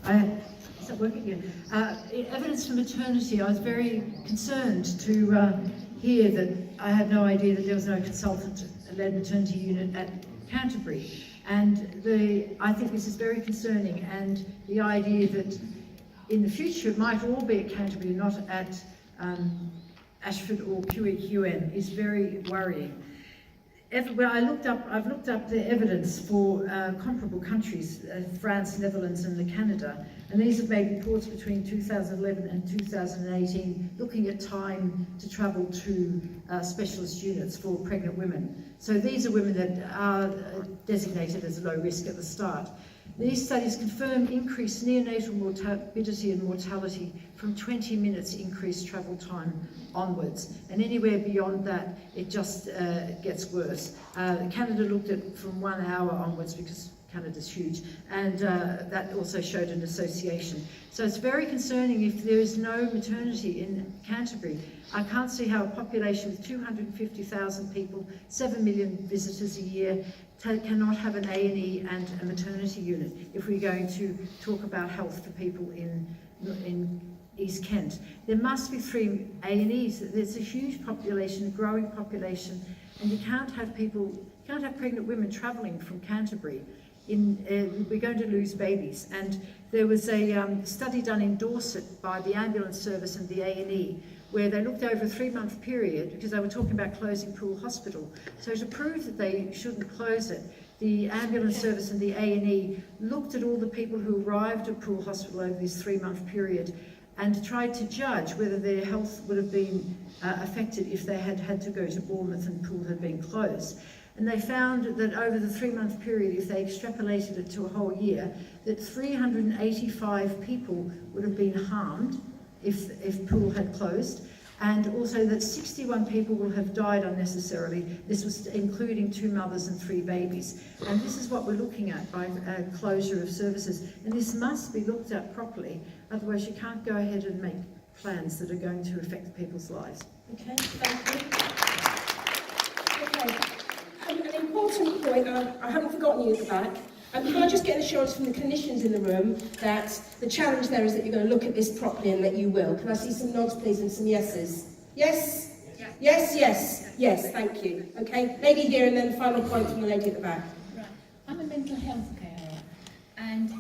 Is that working again? Evidence for maternity. I was very concerned to hear that I had no idea that there was no consultant-led maternity unit at Canterbury. And I think this is very concerning, and the idea that in the future it might all be at Canterbury, not at Ashford or QEQM, is very worrying. I've looked up the evidence for comparable countries, France, Netherlands and Canada, and these have made reports between 2011 and 2018 looking at time to travel to specialist units for pregnant women. So these are women that are designated as low risk at the start. These studies confirm increased neonatal morbidity and mortality from 20 minutes increased travel time onwards, and anywhere beyond that it just gets worse. Canada looked at from 1 hour onwards because Canada's huge, and that also showed an association. So it's very concerning if there is no maternity in Canterbury. I can't see how a population with 250,000 people, 7 million visitors a year, cannot have an A&E and a maternity unit if we're going to talk about health for people in East Kent. There must be 3 A&Es. There's a huge population, a growing population, and you can't have pregnant women travelling from Canterbury. We're going to lose babies. And there was a study done in Dorset by the ambulance service and the A&E, where they looked over a 3-month period, because they were talking about closing Poole Hospital. So to prove that they shouldn't close it, the ambulance service and the A&E looked at all the people who arrived at Poole Hospital over this 3-month period and tried to judge whether their health would have been affected if they had had to go to Bournemouth and Poole had been closed. And they found that over the 3-month period, if they extrapolated it to a whole year, that 385 people would have been harmed if Poole had closed, and also that 61 people will have died unnecessarily. This was including 2 mothers and 3 babies. And this is what we're looking at by closure of services. And this must be looked at properly, otherwise you can't go ahead and make plans that are going to affect people's lives. Okay, thank you. Okay. An important point, and I haven't forgotten you at the back. Can I just get an assurance from the clinicians in the room that the challenge there is that you're going to look at this properly and that you will? Can I see some nods, please, and some yeses? Yes? Yes, yes, yes, thank you. Okay, lady here, and then final point from the lady at the back. Right. I'm a mental health carer, and